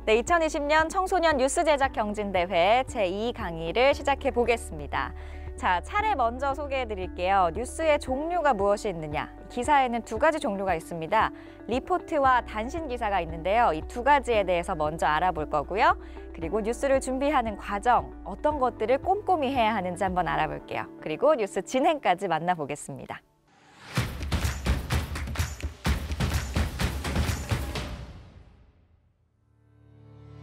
네, 2020년 청소년 뉴스 제작 경진대회 제2강의를 시작해 보겠습니다. 자, 차례 먼저 소개해 드릴게요. 뉴스의 종류가 무엇이 있느냐? 기사에는 두 가지 종류가 있습니다. 리포트와 단신 기사가 있는데요. 이 두 가지에 대해서 먼저 알아볼 거고요. 그리고 뉴스를 준비하는 과정, 어떤 것들을 꼼꼼히 해야 하는지 한번 알아볼게요. 그리고 뉴스 진행까지 만나보겠습니다.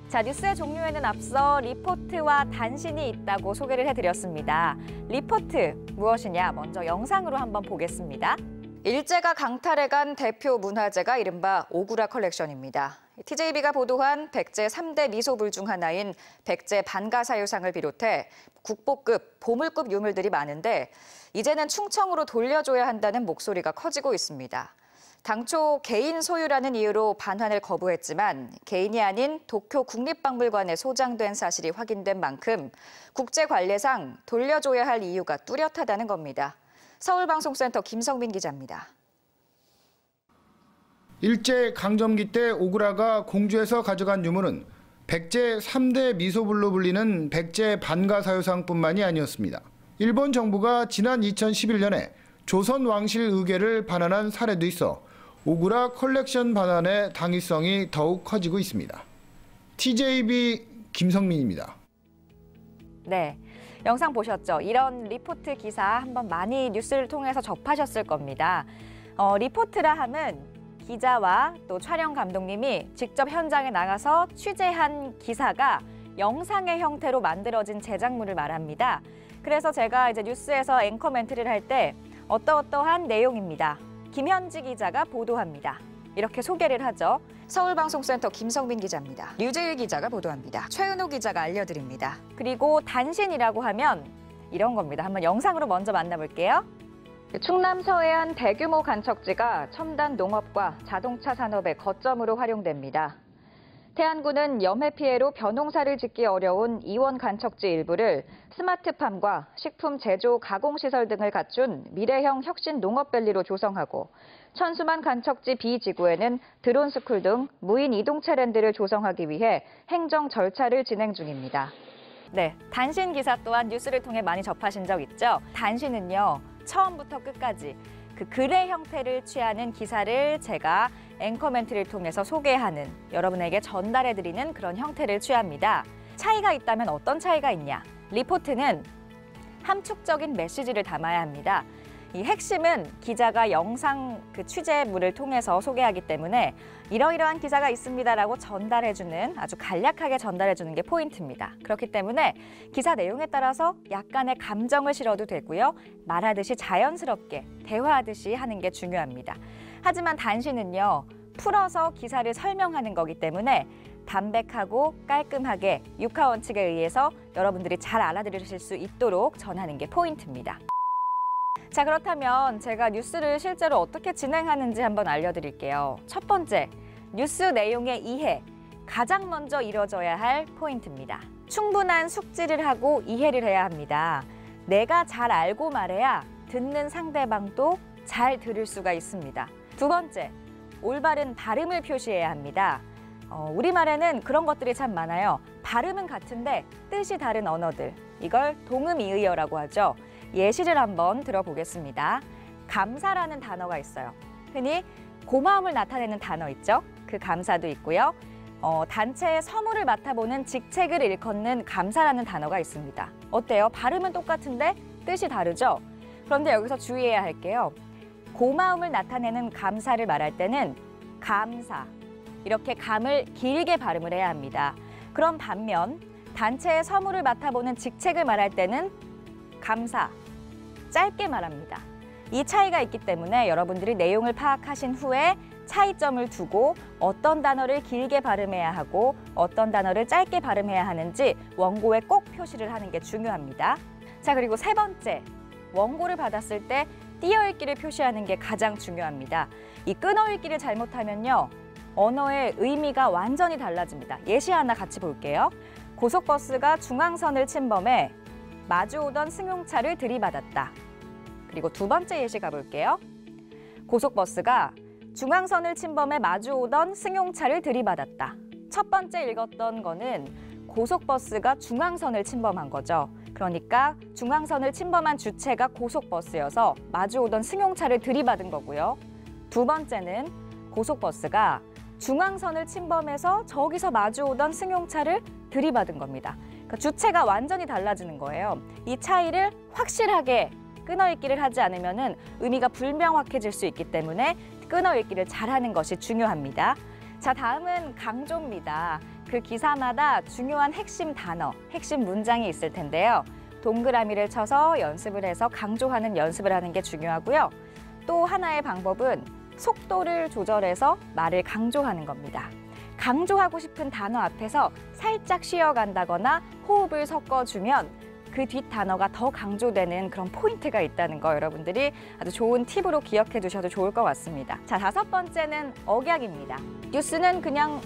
자, 뉴스의 종류에는 앞서 리포트와 단신이 있다고 소개를 해드렸습니다. 리포트 무엇이냐? 먼저 영상으로 한번 보겠습니다. 일제가 강탈해간 대표 문화재가 이른바 오구라 컬렉션입니다. TJB가 보도한 백제 3대 미소불 중 하나인 백제 반가사유상을 비롯해 국보급, 보물급 유물들이 많은데 이제는 충청으로 돌려줘야 한다는 목소리가 커지고 있습니다. 당초 개인 소유라는 이유로 반환을 거부했지만 개인이 아닌 도쿄 국립박물관에 소장된 사실이 확인된 만큼 국제관례상 돌려줘야 할 이유가 뚜렷하다는 겁니다. 서울방송센터 김성민 기자입니다. 일제 강점기 때 오구라가 공주에서 가져간 유물은 백제 3대 미소불로 불리는 백제 반가사유상뿐만이 아니었습니다. 일본 정부가 지난 2011년에 조선 왕실 의궤를 반환한 사례도 있어 오구라 컬렉션 반환의 당위성이 더욱 커지고 있습니다. TJB 김성민입니다. 네, 영상 보셨죠? 이런 리포트 기사 한번 많이 뉴스를 통해서 접하셨을 겁니다. 리포트라 함은 기자와 또 촬영 감독님이 직접 현장에 나가서 취재한 기사가 영상의 형태로 만들어진 제작물을 말합니다. 그래서 제가 이제 뉴스에서 앵커 멘트를 할 때 어떠어떠한 내용입니다. 김현지 기자가 보도합니다. 이렇게 소개를 하죠. 서울방송센터 김성민 기자입니다. 류재일 기자가 보도합니다. 최은호 기자가 알려드립니다. 그리고 단신이라고 하면 이런 겁니다. 한번 영상으로 먼저 만나볼게요. 충남 서해안 대규모 간척지가 첨단 농업과 자동차 산업의 거점으로 활용됩니다. 태안군은 염해 피해로 벼농사를 짓기 어려운 이원 간척지 일부를 스마트팜과 식품 제조 가공시설 등을 갖춘 미래형 혁신 농업밸리로 조성하고 천수만 간척지 B지구에는 드론스쿨 등 무인 이동차 랜드를 조성하기 위해 행정 절차를 진행 중입니다. 네, 단신 기사 또한 뉴스를 통해 많이 접하신 적 있죠? 단신은요, 처음부터 끝까지 그 글의 형태를 취하는 기사를 제가 앵커 멘트를 통해서 소개하는, 여러분에게 전달해드리는 그런 형태를 취합니다. 차이가 있다면 어떤 차이가 있냐? 리포트는 함축적인 메시지를 담아야 합니다. 이 핵심은 기자가 영상 그 취재물을 통해서 소개하기 때문에 이러이러한 기사가 있습니다라고 전달해주는, 아주 간략하게 전달해주는 게 포인트입니다. 그렇기 때문에 기사 내용에 따라서 약간의 감정을 실어도 되고요. 말하듯이 자연스럽게 대화하듯이 하는 게 중요합니다. 하지만 단신은요, 풀어서 기사를 설명하는 거기 때문에 담백하고 깔끔하게 육하 원칙에 의해서 여러분들이 잘 알아들으실 수 있도록 전하는 게 포인트입니다. 자, 그렇다면 제가 뉴스를 실제로 어떻게 진행하는지 한번 알려드릴게요. 첫 번째, 뉴스 내용의 이해, 가장 먼저 이뤄져야 할 포인트입니다. 충분한 숙지를 하고 이해를 해야 합니다. 내가 잘 알고 말해야 듣는 상대방도 잘 들을 수가 있습니다. 두 번째, 올바른 발음을 표시해야 합니다. 우리말에는 그런 것들이 참 많아요. 발음은 같은데 뜻이 다른 언어들, 이걸 동음이의어라고 하죠. 예시를 한번 들어보겠습니다. 감사라는 단어가 있어요. 흔히 고마움을 나타내는 단어 있죠? 그 감사도 있고요. 단체의 서무를 맡아보는 직책을 일컫는 감사라는 단어가 있습니다. 어때요? 발음은 똑같은데 뜻이 다르죠? 그런데 여기서 주의해야 할게요. 고마움을 나타내는 감사를 말할 때는 감사, 이렇게 감을 길게 발음을 해야 합니다. 그럼 반면 단체의 서무를 맡아보는 직책을 말할 때는 감사, 짧게 말합니다. 이 차이가 있기 때문에 여러분들이 내용을 파악하신 후에 차이점을 두고 어떤 단어를 길게 발음해야 하고 어떤 단어를 짧게 발음해야 하는지 원고에 꼭 표시를 하는 게 중요합니다. 자, 그리고 세 번째, 원고를 받았을 때 띄어읽기를 표시하는 게 가장 중요합니다. 이 끊어읽기를 잘못하면요, 언어의 의미가 완전히 달라집니다. 예시 하나 같이 볼게요. 고속버스가 중앙선을 침범해 마주오던 승용차를 들이받았다. 그리고 두 번째 예시 가볼게요. 고속버스가 중앙선을 침범해 마주오던 승용차를 들이받았다. 첫 번째 읽었던 거는 고속버스가 중앙선을 침범한 거죠. 그러니까 중앙선을 침범한 주체가 고속버스여서 마주오던 승용차를 들이받은 거고요. 두 번째는 고속버스가 중앙선을 침범해서 저기서 마주오던 승용차를 들이받은 겁니다. 그러니까 주체가 완전히 달라지는 거예요. 이 차이를 확실하게 끊어읽기를 하지 않으면 의미가 불명확해질 수 있기 때문에 끊어읽기를 잘하는 것이 중요합니다. 자, 다음은 강조입니다. 그 기사마다 중요한 핵심 단어, 핵심 문장이 있을 텐데요. 동그라미를 쳐서 연습을 해서 강조하는 연습을 하는 게 중요하고요. 또 하나의 방법은 속도를 조절해서 말을 강조하는 겁니다. 강조하고 싶은 단어 앞에서 살짝 쉬어간다거나 호흡을 섞어주면 그 뒷 단어가 더 강조되는 그런 포인트가 있다는 거 여러분들이 아주 좋은 팁으로 기억해 두셔도 좋을 것 같습니다. 자, 다섯 번째는 억약입니다. 뉴스는 그냥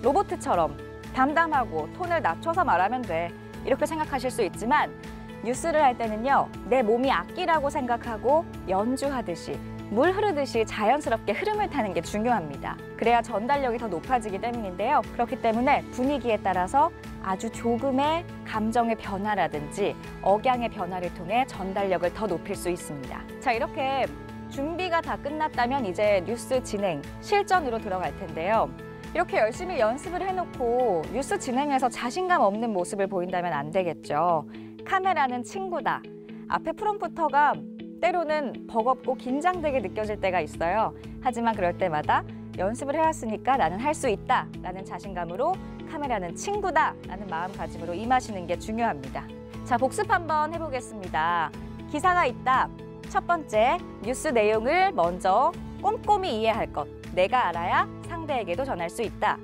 로봇처럼 담담하고 톤을 낮춰서 말하면 돼. 이렇게 생각하실 수 있지만 뉴스를 할 때는요. 내 몸이 악기라고 생각하고 연주하듯이 물 흐르듯이 자연스럽게 흐름을 타는 게 중요합니다. 그래야 전달력이 더 높아지기 때문인데요. 그렇기 때문에 분위기에 따라서 아주 조금의 감정의 변화라든지 억양의 변화를 통해 전달력을 더 높일 수 있습니다. 자, 이렇게 준비가 다 끝났다면 이제 뉴스 진행, 실전으로 들어갈 텐데요. 이렇게 열심히 연습을 해놓고 뉴스 진행에서 자신감 없는 모습을 보인다면 안 되겠죠. 카메라는 친구다. 앞에 프롬프터가 때로는 버겁고 긴장되게 느껴질 때가 있어요. 하지만 그럴 때마다 연습을 해왔으니까 나는 할 수 있다 라는 자신감으로 카메라는 친구다 라는 마음가짐으로 임하시는 게 중요합니다. 자, 복습 한번 해보겠습니다. 기사가 있다. 첫 번째, 뉴스 내용을 먼저 꼼꼼히 이해할 것. 내가 알아야 상대에게도 전할 수 있다.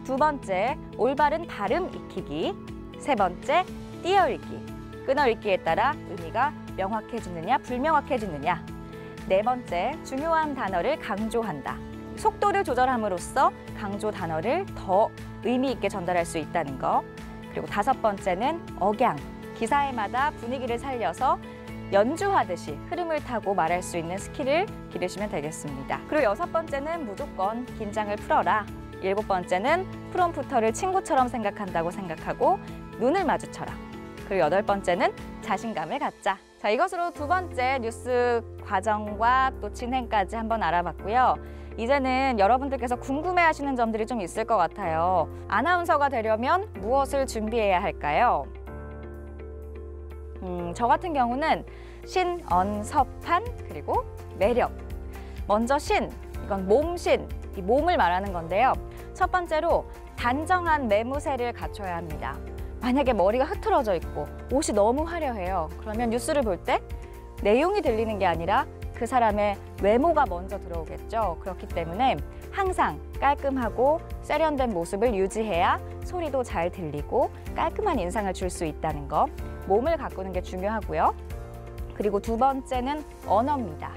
두 번째, 올바른 발음 익히기. 세 번째, 띄어읽기. 끊어읽기에 따라 의미가 명확해지느냐 불명확해지느냐. 네 번째, 중요한 단어를 강조한다. 속도를 조절함으로써 강조 단어를 더 의미 있게 전달할 수 있다는 거. 그리고 다섯 번째는 억양. 기사에마다 분위기를 살려서 연주하듯이 흐름을 타고 말할 수 있는 스킬을 기르시면 되겠습니다. 그리고 여섯 번째는 무조건 긴장을 풀어라. 일곱 번째는 프롬프터를 친구처럼 생각한다고 생각하고 눈을 마주쳐라. 그리고 여덟 번째는 자신감을 갖자. 자, 이것으로 두 번째 뉴스 과정과 또 진행까지 한번 알아봤고요. 이제는 여러분들께서 궁금해하시는 점들이 좀 있을 것 같아요. 아나운서가 되려면 무엇을 준비해야 할까요? 저 같은 경우는 신, 언, 서판, 그리고 매력. 먼저 신, 이건 몸신, 이 몸을 말하는 건데요. 첫 번째로 단정한 매무새를 갖춰야 합니다. 만약에 머리가 흐트러져 있고 옷이 너무 화려해요. 그러면 뉴스를 볼 때 내용이 들리는 게 아니라 그 사람의 외모가 먼저 들어오겠죠. 그렇기 때문에 항상 깔끔하고 세련된 모습을 유지해야 소리도 잘 들리고 깔끔한 인상을 줄 수 있다는 거. 몸을 가꾸는 게 중요하고요. 그리고 두 번째는 언어입니다.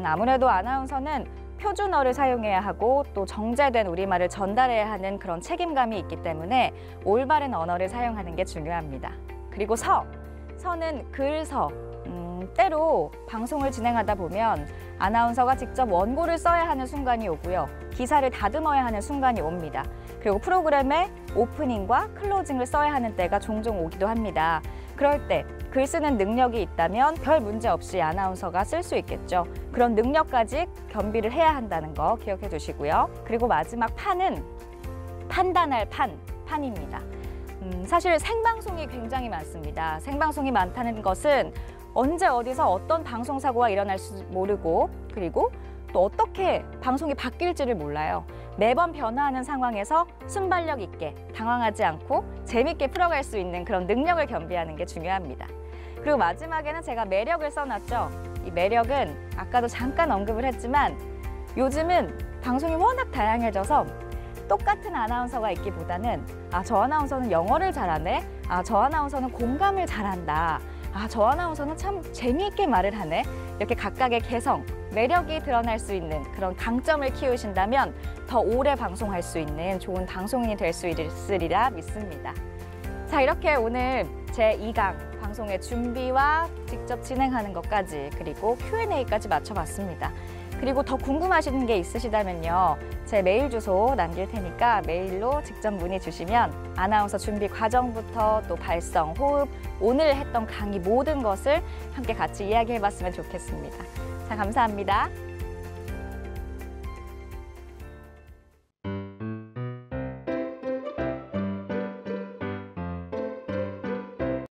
아무래도 아나운서는 표준어를 사용해야 하고 또 정제된 우리말을 전달해야 하는 그런 책임감이 있기 때문에 올바른 언어를 사용하는 게 중요합니다. 그리고 서는 글서. 때로 방송을 진행하다 보면 아나운서가 직접 원고를 써야 하는 순간이 오고요. 기사를 다듬어야 하는 순간이 옵니다. 그리고 프로그램에 오프닝과 클로징을 써야 하는 때가 종종 오기도 합니다. 그럴 때 글 쓰는 능력이 있다면 별 문제 없이 아나운서가 쓸 수 있겠죠. 그런 능력까지 겸비를 해야 한다는 거 기억해 두시고요. 그리고 마지막 판은 판단할 판입니다. 사실 생방송이 굉장히 많습니다. 생방송이 많다는 것은 언제 어디서 어떤 방송사고가 일어날지 모르고 그리고 또 어떻게 방송이 바뀔지를 몰라요. 매번 변화하는 상황에서 순발력 있게 당황하지 않고 재밌게 풀어갈 수 있는 그런 능력을 겸비하는 게 중요합니다. 그리고 마지막에는 제가 매력을 써놨죠. 이 매력은 아까도 잠깐 언급을 했지만 요즘은 방송이 워낙 다양해져서 똑같은 아나운서가 있기보다는 저 아나운서는 영어를 잘하네. 저 아나운서는 공감을 잘한다. 저 아나운서는 참 재미있게 말을 하네. 이렇게 각각의 개성, 매력이 드러날 수 있는 그런 강점을 키우신다면 더 오래 방송할 수 있는 좋은 방송인이 될 수 있으리라 믿습니다. 자, 이렇게 오늘 제2강 방송의 준비와 직접 진행하는 것까지 그리고 Q&A까지 맞춰봤습니다. 그리고 더 궁금하신 게 있으시다면요. 제 메일 주소 남길 테니까 메일로 직접 문의 주시면 아나운서 준비 과정부터 또 발성, 호흡, 오늘 했던 강의 모든 것을 함께 같이 이야기해봤으면 좋겠습니다. 자, 감사합니다.